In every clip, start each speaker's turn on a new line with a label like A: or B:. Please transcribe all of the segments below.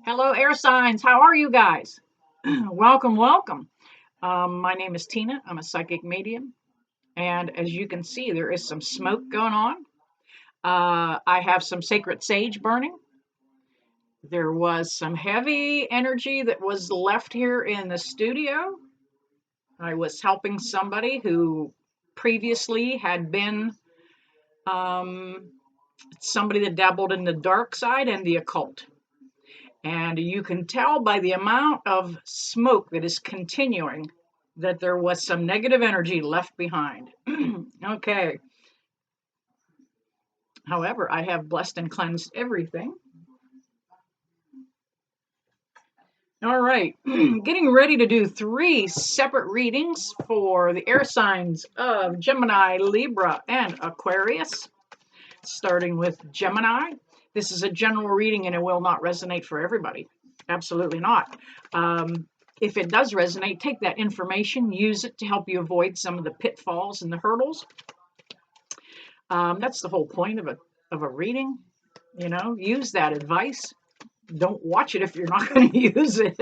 A: Hello, air signs. How are you guys? Welcome, welcome. My name is Tina. I'm a psychic medium. And as you can see, there is some smoke going on. I have some sacred sage burning. There was some heavy energy that was left here in the studio. I was helping somebody who previously had been somebody that dabbled in the dark side and the occult. And you can tell by the amount of smoke that is continuing that there was some negative energy left behind. Okay. However, I have blessed and cleansed everything. All right. Getting ready to do 3 separate readings for the air signs of Gemini, Libra, and Aquarius. Starting with Gemini. This is a general reading and it will not resonate for everybody. Absolutely not. If it does resonate, take that information, use it to help you avoid some of the pitfalls and the hurdles. That's the whole point of a reading. You know, use that advice. Don't watch it if you're not going to use it.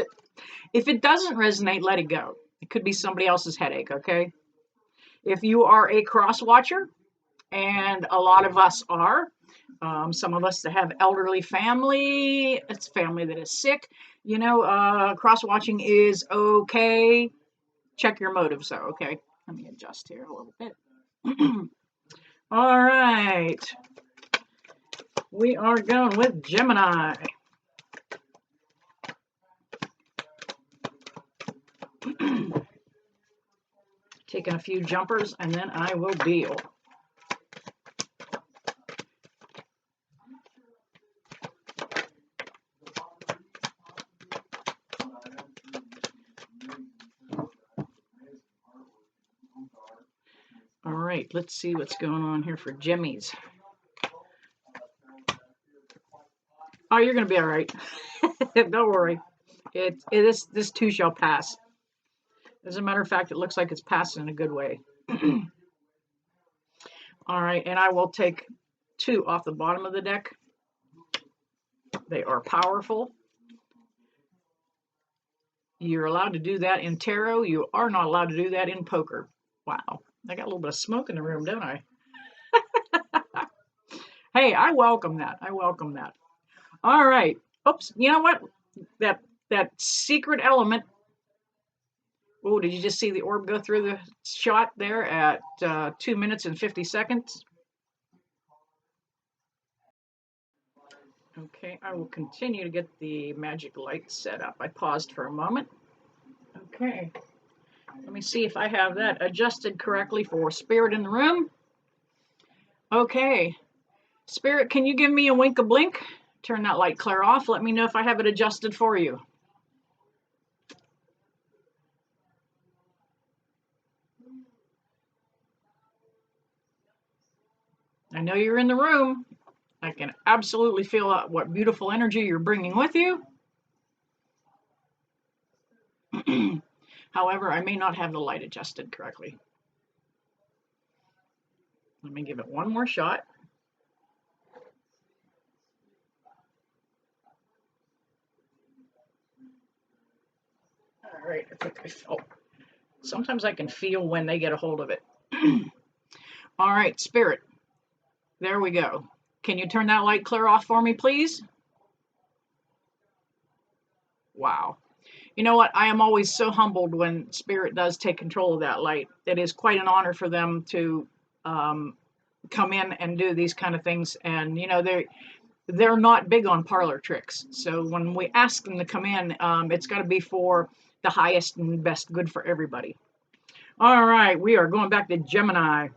A: If it doesn't resonate, let it go. It could be somebody else's headache, okay? If you are a cross watcher, and a lot of us are, some of us that have elderly family, it's family that is sick, you know, cross-watching is okay. Check your motives though, okay? Let me adjust here a little bit. All right. We are going with Gemini. Taking a few jumpers and then I will deal. All right, let's see what's going on here for Jimmies. Oh, you're going to be all right. Don't worry. This too shall pass. As a matter of fact, it looks like it's passing in a good way. All right, and I will take 2 off the bottom of the deck. They are powerful. You're allowed to do that in tarot. You are not allowed to do that in poker. Wow, I got a little bit of smoke in the room, don't I? Hey, I welcome that. I welcome that. All right. Oops, you know what? That secret element. Oh, did you just see the orb go through the shot there at 2 minutes and 50 seconds? Okay, I will continue to get the magic light set up. I paused for a moment. Okay, let me see if I have that adjusted correctly for spirit in the room. Okay, spirit, can you give me a wink, a blink? Turn that light clear off. Let me know if I have it adjusted for you. I know you're in the room. I can absolutely feel what beautiful energy you're bringing with you. However, I may not have the light adjusted correctly. Let me give it one more shot. All right, I think I felt. Sometimes I can feel when they get a hold of it. All right, spirit. There we go. Can you turn that light clear off for me, please? Wow. You know what? I am always so humbled when spirit does take control of that light. It is quite an honor for them to come in and do these kind of things. And, you know, they're not big on parlor tricks. So when we ask them to come in, it's got to be for the highest and best good for everybody. All right, we are going back to Gemini.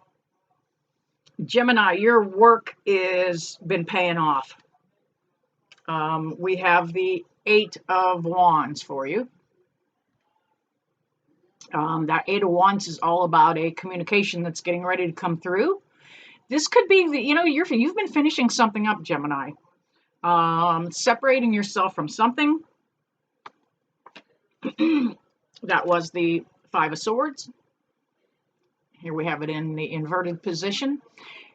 A: Gemini, your work is been paying off. We have the 8 of Wands for you. That 8 of Wands is all about a communication that's getting ready to come through. This could be, you know, you've been finishing something up, Gemini. Separating yourself from something. That was the 5 of Swords. Here we have it in the inverted position.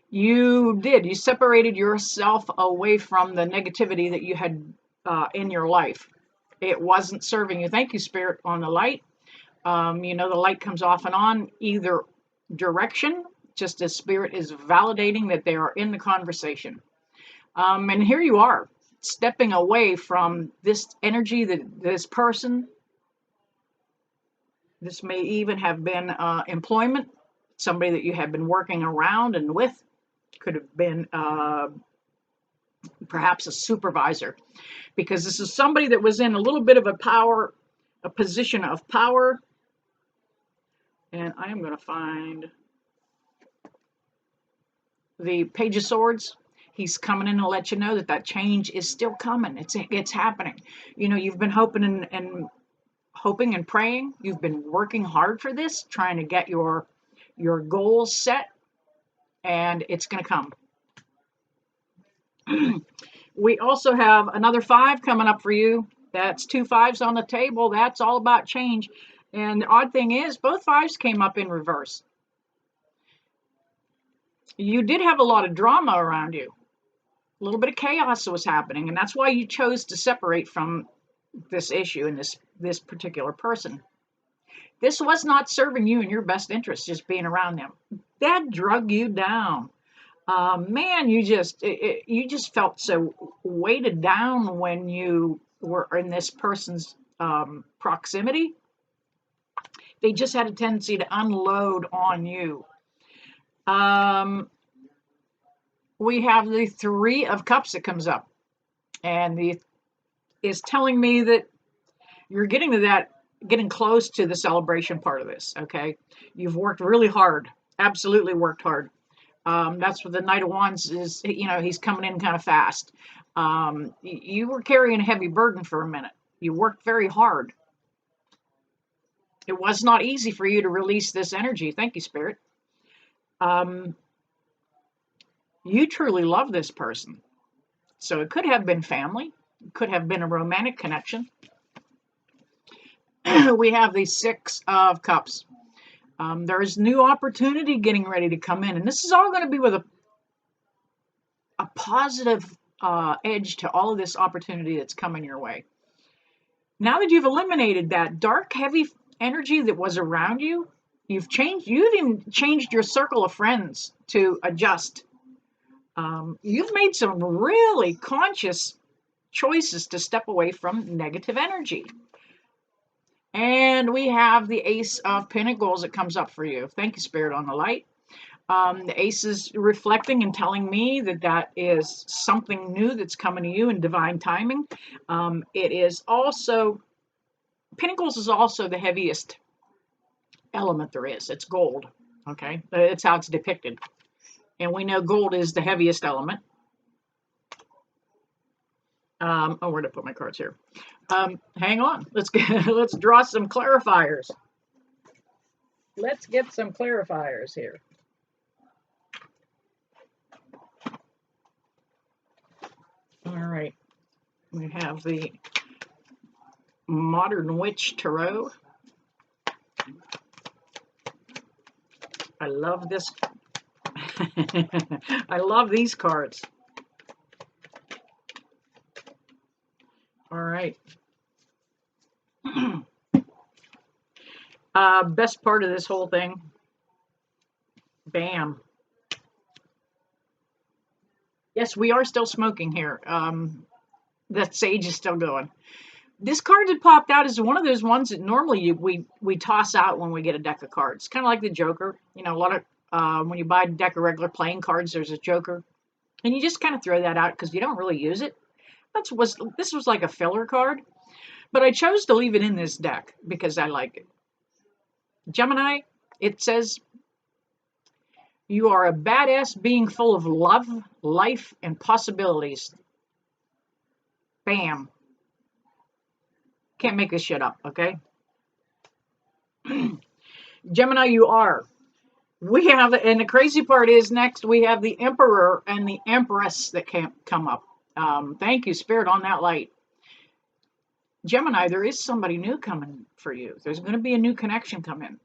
A: You separated yourself away from the negativity that you had in your life. It wasn't serving you. Thank you, Spirit, on the light. You know, the light comes off and on either direction, just as Spirit is validating that they are in the conversation. And here you are, stepping away from this energy, that this person. This may even have been employment, somebody that you have been working around and with. Could have been perhaps a supervisor, because this is somebody that was in a little bit of a position of power. And I am going to find the Page of Swords. He's coming in to let you know that that change is still coming. It's happening. You know, you've been hoping and praying. You've been working hard for this, trying to get your goals set, and it's going to come. We also have another 5 coming up for you. That's 2 5s on the table. That's all about change. And the odd thing is, both 5s came up in reverse. You did have a lot of drama around you. A little bit of chaos was happening, and that's why you chose to separate from this issue and this particular person. This was not serving you in your best interest, just being around them. That drug you down. Man, you just felt so weighted down when you were in this person's proximity. They just had a tendency to unload on you. We have the 3 of Cups that comes up, and is telling me that you're getting close to the celebration part of this. Okay, you've worked really hard, absolutely worked hard. That's what the Knight of Wands is. You know, he's coming in kind of fast. You were carrying a heavy burden for a minute. You worked very hard. It was not easy for you to release this energy. Thank you, Spirit. You truly love this person. So it could have been family. It could have been a romantic connection. We have the 6 of Cups. There is new opportunity getting ready to come in. And this is all going to be with a positive edge to all of this opportunity that's coming your way. Now that you've eliminated that dark, heavy energy that was around you, you've even changed your circle of friends to adjust. You've made some really conscious choices to step away from negative energy. And we have the Ace of Pinnacles that comes up for you. Thank you, Spirit, on the light. The Ace is reflecting and telling me that is something new that's coming to you in divine timing. It is also, Pinnacles is also the heaviest element there is. It's gold, okay? It's how it's depicted. And we know gold is the heaviest element. Where did I put my cards here? Hang on. Let's draw some clarifiers. Let's get some clarifiers here. All right. We have the Modern Witch Tarot. I love this. I love these cards. All right. Best part of this whole thing. Bam. Yes, we are still smoking here. That sage is still going. This card that popped out is one of those ones that normally we toss out when we get a deck of cards. Kind of like the Joker. You know, a lot of when you buy a deck of regular playing cards, there's a Joker, and you just kind of throw that out because you don't really use it. This was like a filler card, but I chose to leave it in this deck because I like it. Gemini, it says, you are a badass being full of love, life, and possibilities. Bam. Can't make this shit up, okay? Gemini, you are. We have, and the crazy part is next we have the Emperor and the Empress that can't come up. Thank you, Spirit, on that light. Gemini, there is somebody new coming for you. There's going to be a new connection come in.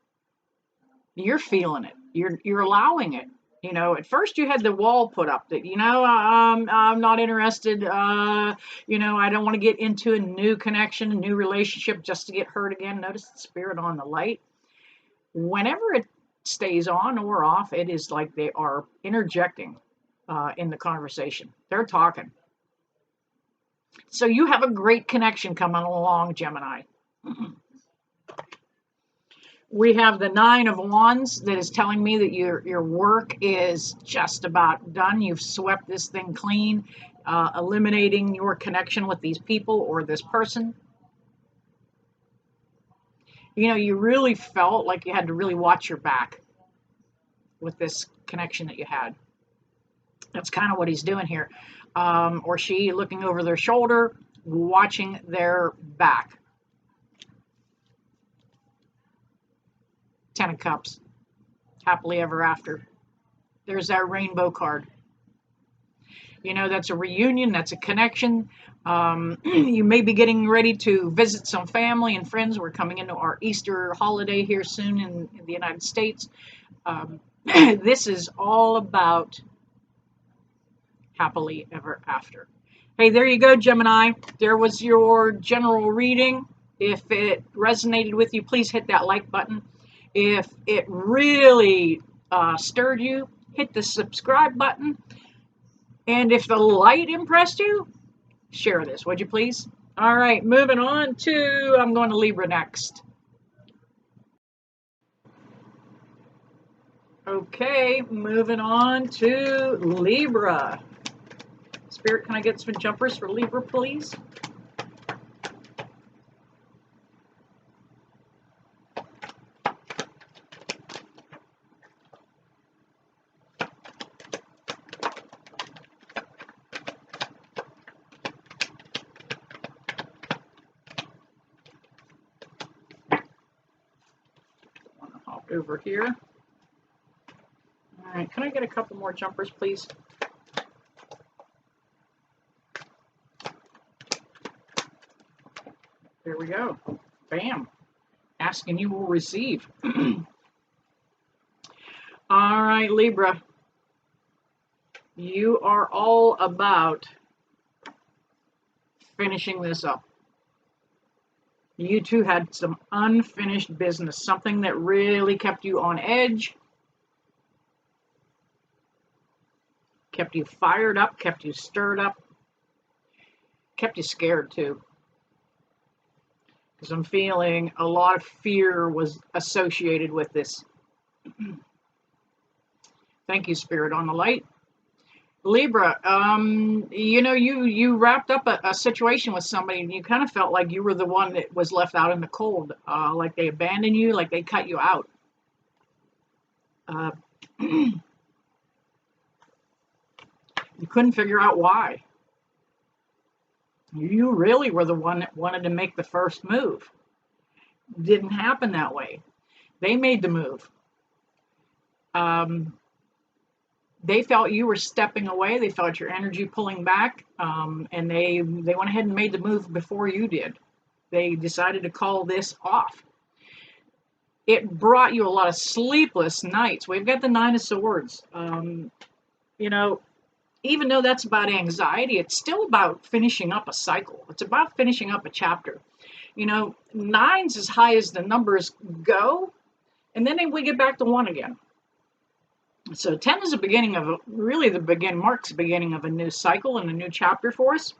A: You're feeling it. You're allowing it. You know, at first you had the wall put up that, I'm not interested. I don't want to get into a new connection, a new relationship just to get hurt again. Notice the spirit on the light. Whenever it stays on or off, it is like they are interjecting in the conversation. They're talking. So you have a great connection coming along, Gemini. We have the Nine of Wands that is telling me that your work is just about done. You've swept this thing clean, eliminating your connection with these people or this person. You know, you really felt like you had to really watch your back with this connection that you had. That's kind of what he's doing here. Or she looking over their shoulder, watching their back. Ten of Cups. Happily ever after. There's that rainbow card. You know, that's a reunion, that's a connection. You may be getting ready to visit some family and friends. We're coming into our Easter holiday here soon in the United States. This is all about happily ever after. Hey, there you go, Gemini. There was your general reading. If it resonated with you, please hit that like button. If it really stirred you, hit the subscribe button. And if the light impressed you, share this, would you please? All right, moving on to, I'm going to Libra next. Okay, moving on to Libra. Spirit, can I get some jumpers for Libra, please? Over here. All right, can I get a couple more jumpers, please? There we go. Bam. Ask and you will receive. All right, Libra. You are all about finishing this up. You two had some unfinished business, something that really kept you on edge, kept you fired up, kept you stirred up, kept you scared too. Because I'm feeling a lot of fear was associated with this. Thank you, Spirit, on the light. Libra, you wrapped up a situation with somebody and you kind of felt like you were the one that was left out in the cold, like they abandoned you, like they cut you out. You couldn't figure out why. You really were the one that wanted to make the first move. Didn't happen that way. They made the move. They felt you were stepping away. They felt your energy pulling back, and they went ahead and made the move before you did. They decided to call this off. It brought you a lot of sleepless nights. We've got the Nine of Swords. Even though that's about anxiety, it's still about finishing up a cycle. It's about finishing up a chapter. Nine's as high as the numbers go, and then we get back to one again. So 10 is the beginning of marks the beginning of a new cycle and a new chapter for us.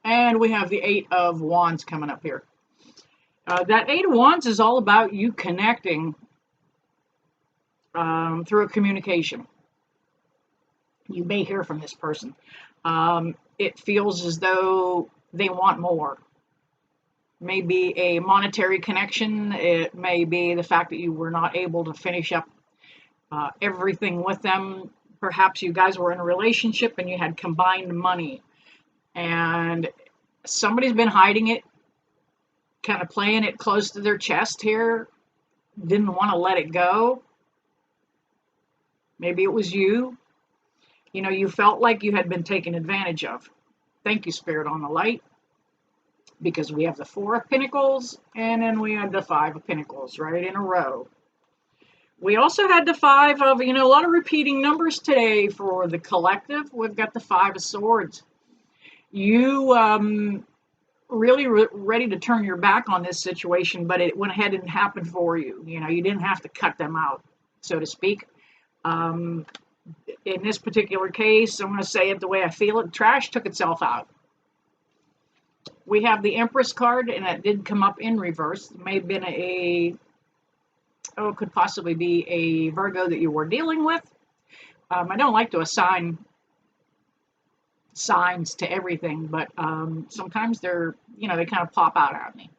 A: And we have the Eight of Wands coming up here. That Eight of Wands is all about you connecting through a communication. You may hear from this person. It feels as though they want more. Maybe a monetary connection. It may be the fact that you were not able to finish up everything with them. Perhaps you guys were in a relationship and you had combined money. And somebody's been hiding it, kind of playing it close to their chest here. Didn't want to let it go. Maybe it was you. You felt like you had been taken advantage of. Thank you, Spirit, on the light. Because we have the Four of Pinnacles and then we have the Five of Pinnacles right in a row. We also had the 5 of, a lot of repeating numbers today for the collective. We've got the 5 of Swords. You really ready to turn your back on this situation, but it went ahead and happened for you. You didn't have to cut them out, so to speak. In this particular case, I'm going to say it the way I feel it. Trash took itself out. We have the Empress card, and it did come up in reverse. It may have been it could possibly be a Virgo that you were dealing with. I don't like to assign signs to everything, but sometimes they kind of pop out at me.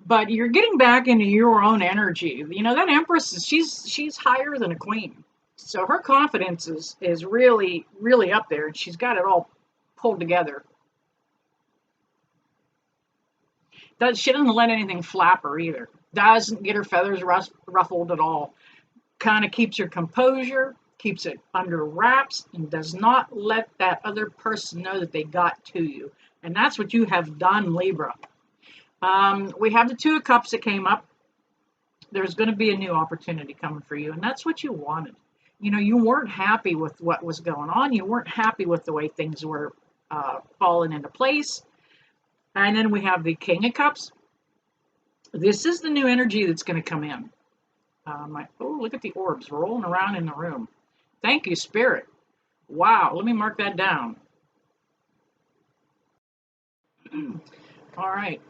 A: But you're getting back into your own energy. That Empress, she's higher than a queen. So her confidence is really, really up there, and she's got it all pulled together. She doesn't let anything flap her either. Doesn't get her feathers ruffled at all. Kind of keeps her composure, keeps it under wraps, and does not let that other person know that they got to you. And that's what you have done, Libra. We have the 2 of Cups that came up. There's going to be a new opportunity coming for you, and that's what you wanted. You weren't happy with what was going on. You weren't happy with the way things were falling into place. And then we have the King of Cups. This is the new energy that's going to come in. Look at the orbs rolling around in the room. Thank you, Spirit. Wow, let me mark that down. All right.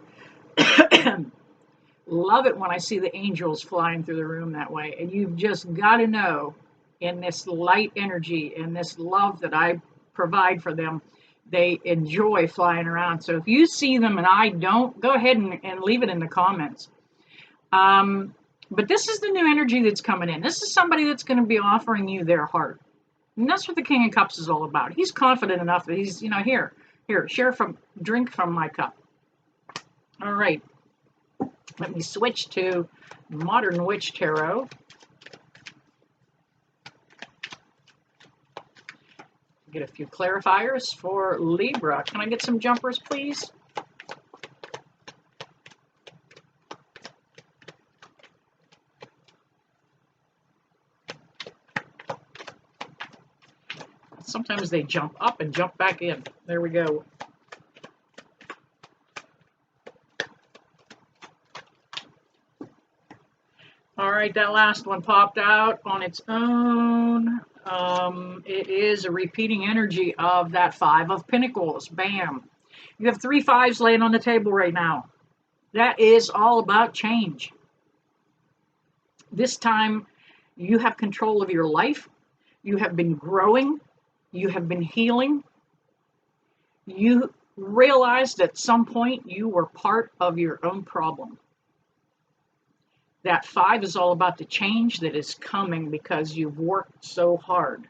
A: Love it when I see the angels flying through the room that way. And you've just got to know, in this light energy and this love that I provide for them, they enjoy flying around. So if you see them and I don't, go ahead and leave it in the comments. But this is the new energy that's coming in. This is somebody that's going to be offering you their heart. And that's what the King of Cups is all about. He's confident enough that he's, here, drink from my cup. All right. Let me switch to Modern Witch Tarot. Get a few clarifiers for Libra. Can I get some jumpers, please? Sometimes they jump up and jump back in. There we go. All right, that last one popped out on its own. It is a repeating energy of that 5 of Pinnacles. Bam. You have 3 5s laying on the table right now. That is all about change. This time, you have control of your life. You have been growing. You have been healing. You realized at some point you were part of your own problem. That 5 is all about the change that is coming because you've worked so hard.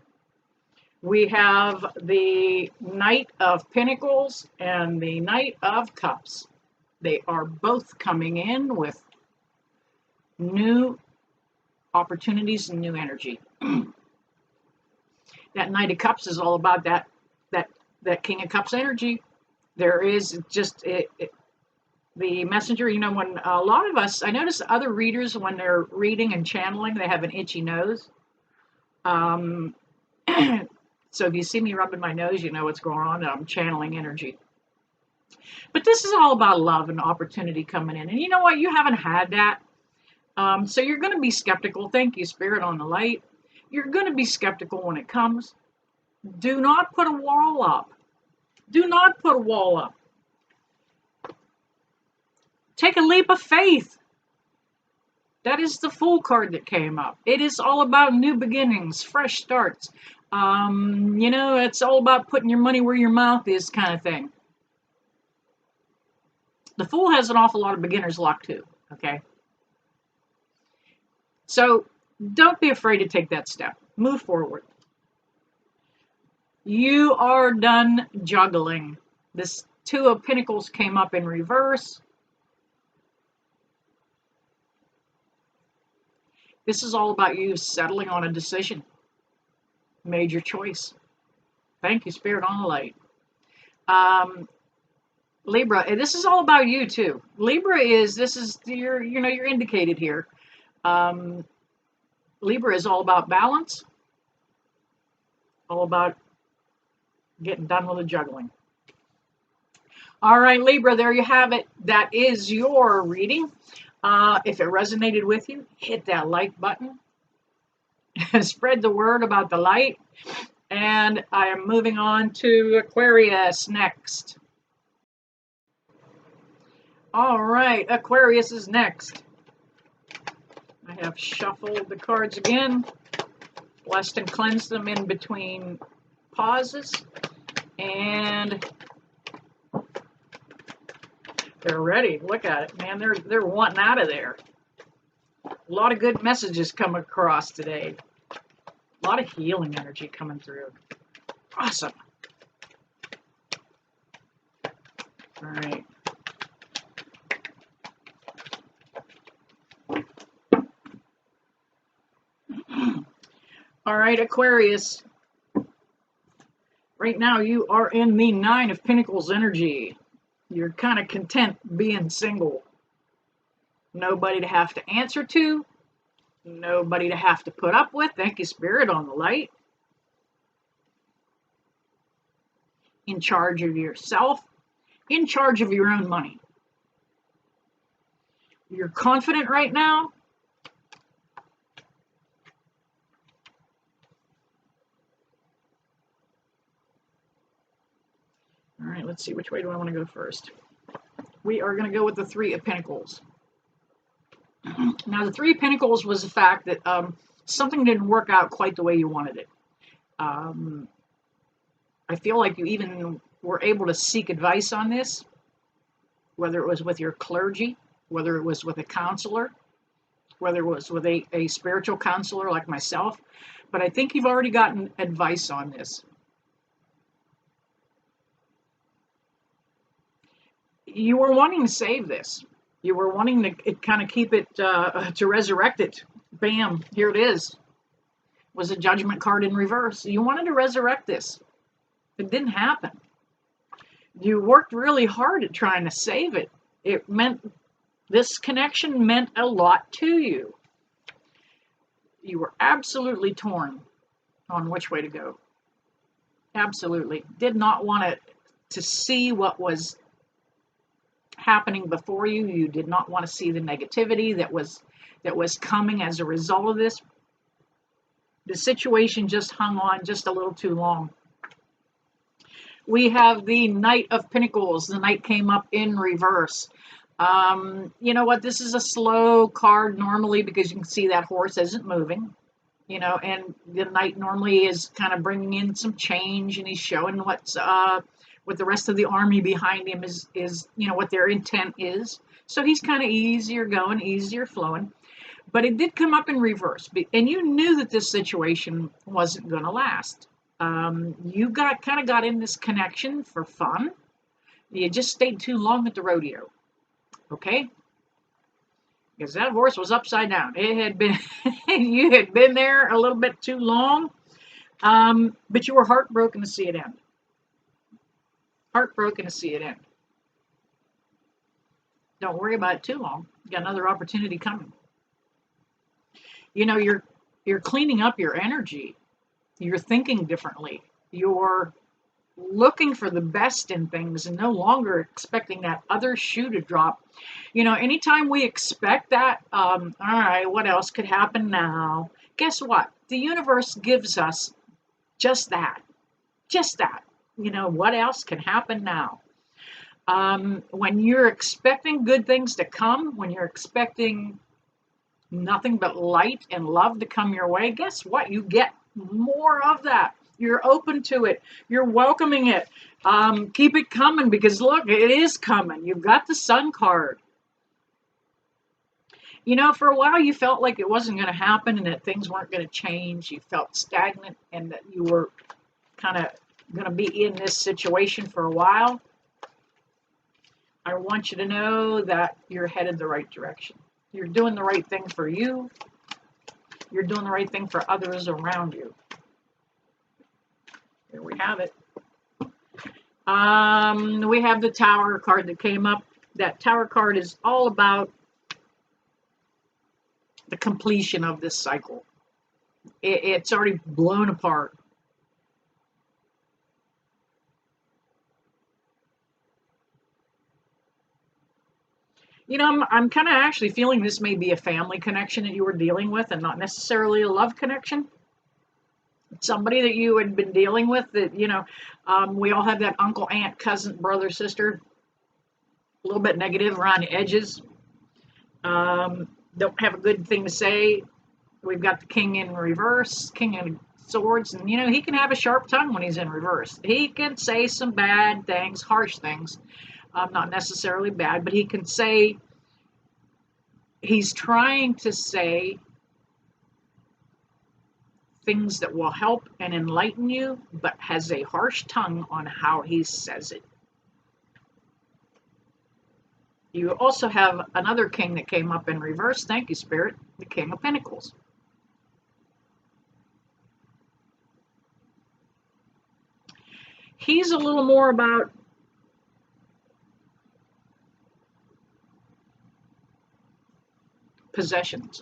A: We have the Knight of Pinnacles and the Knight of Cups. They are both coming in with new opportunities and new energy. That Knight of Cups is all about that King of Cups energy. There is just the messenger, when a lot of us, I notice other readers, when they're reading and channeling, they have an itchy nose. So if you see me rubbing my nose, you know what's going on. I'm channeling energy. But this is all about love and opportunity coming in. And you know what? You haven't had that. So you're going to be skeptical. Thank you, Spirit, on the light. You're going to be skeptical when it comes. Do not put a wall up. Do not put a wall up. Take a leap of faith. That is the Fool card that came up. It is all about new beginnings, fresh starts. It's all about putting your money where your mouth is, kind of thing. The Fool has an awful lot of beginner's luck too, okay? So don't be afraid to take that step. Move forward. You are done juggling. This 2 of Pentacles came up in reverse. This is all about you settling on a decision. Made your choice. Thank you, Spirit, on the light. Libra, and this is all about you too. Libra you're indicated here. Libra is all about balance, all about getting done with the juggling. All right, Libra, there you have it. That is your reading. If it resonated with you, hit that like button and spread the word about the light. And I am moving on to Aquarius next. All right, Aquarius is next. I have shuffled the cards again, blessed and cleansed them in between pauses, and they're ready. Look at it, man. They're wanting out of there. A lot of good messages come across today. A lot of healing energy coming through. Awesome. All right. All right, Aquarius. Right now you are in the 9 of Pinnacles energy. You're kind of content being single. Nobody to have to answer to. Nobody to have to put up with. Thank you, Spirit, on the light. In charge of yourself. In charge of your own money. You're confident right now. All right, let's see. Which way do I want to go first? We are going to go with the 3 of Pentacles. Now, the 3 of Pentacles was the fact that something didn't work out quite the way you wanted it. I feel like you even were able to seek advice on this, whether it was with your clergy, whether it was with a counselor, whether it was with a spiritual counselor like myself. But I think you've already gotten advice on this. You were wanting to save this. You were wanting to kind of keep it, to resurrect it. Bam, here it is. Was a judgment card in reverse. You wanted to resurrect this. It didn't happen. You worked really hard at trying to save it. It meant, this connection meant a lot to you. You were absolutely torn on which way to go. Absolutely. Did not want to see what was happening before you. You did not want to see the negativity that was coming as a result of this. The situation just hung on just a little too long. We have the Knight of Pentacles. The Knight came up in reverse. You know what? This is a slow card normally because you can see that horse isn't moving. You know, and the Knight normally is kind of bringing in some change, and he's showing what's what the rest of the army behind him is, you know, what their intent is. So he's kind of easier going, easier flowing. But it did come up in reverse, and you knew that this situation wasn't going to last. You kind of got in this connection for fun. You just stayed too long at the rodeo, okay? Because that horse was upside down. It had been, you had been there a little bit too long, but you were heartbroken to see it end. Heartbroken to see it end. Don't worry about it too long. You got another opportunity coming. You know, you're cleaning up your energy. You're thinking differently. You're looking for the best in things and no longer expecting that other shoe to drop. You know, anytime we expect that, all right, what else could happen now? Guess what? The universe gives us just that. Just that. You know, what else can happen now? When you're expecting good things to come, when you're expecting nothing but light and love to come your way, guess what? You get more of that. You're open to it. You're welcoming it. Keep it coming, because look, it is coming. You've got the Sun card. You know, for a while you felt like it wasn't going to happen and that things weren't going to change. You felt stagnant and that you were kind of going to be in this situation for a while. I want you to know that you're headed the right direction. You're doing the right thing for you. You're doing the right thing for others around you. Here we have it. We have the Tower card that came up. That Tower card is all about the completion of this cycle. It's already blown apart. You know, I'm kind of actually feeling this may be a family connection that you were dealing with and not necessarily a love connection. Somebody that you had been dealing with that, we all have that uncle, aunt, cousin, brother, sister, a little bit negative around the edges. Don't have a good thing to say. We've got the king in reverse, king of swords, and he can have a sharp tongue when he's in reverse. He can say some bad things, harsh things, not necessarily bad, but he can say, he's trying to say things that will help and enlighten you, but has a harsh tongue on how he says it. You also have another king that came up in reverse. Thank you, Spirit. The King of Pinnacles. He's a little more about possessions.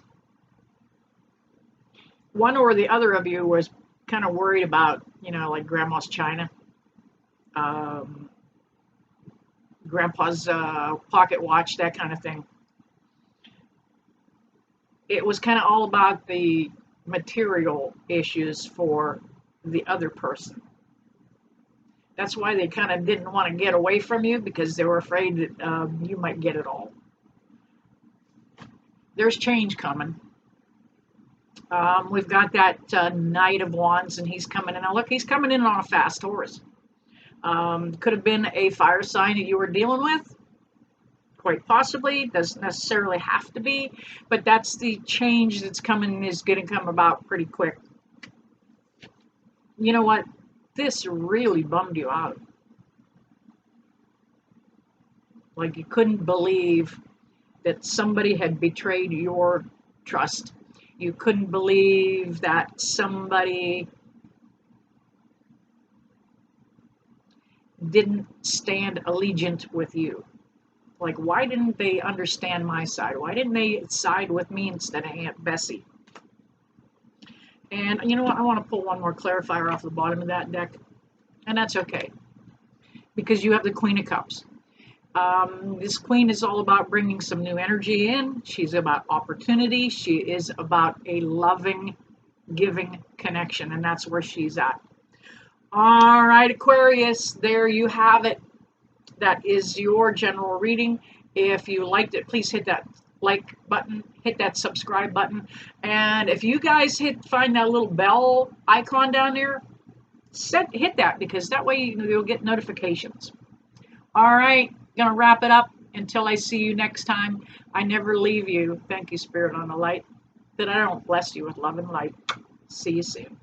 A: One or the other of you was kind of worried about, like grandma's china, um, grandpa's pocket watch, that kind of thing. It was kind of all about the material issues for the other person. That's why they kind of didn't want to get away from you, because they were afraid that you might get it all. There's change coming. We've got that Knight of Wands, and he's coming in. Now look, he's coming in on a fast horse. Could have been a fire sign that you were dealing with. Quite possibly. Doesn't necessarily have to be. But that's the change that's coming, is going to come about pretty quick. You know what? This really bummed you out. Like you couldn't believe that somebody had betrayed your trust. You couldn't believe that somebody didn't stand allegiant with you. Like, why didn't they understand my side? Why didn't they side with me instead of Aunt Bessie? And you know what? I want to pull one more clarifier off the bottom of that deck. And that's okay, because you have the Queen of Cups. This queen is all about bringing some new energy in. She's about opportunity. She is about a loving, giving connection, and that's where she's at. All right, Aquarius, there you have it. That is your general reading. If you liked it, please hit that like button, hit that subscribe button. And if you guys find that little bell icon down there, hit that, because that way you'll get notifications. All right, gonna wrap it up. Until I see you next time, I never leave you. Thank you, Spirit on the light, that I don't bless you with love and light. See you soon.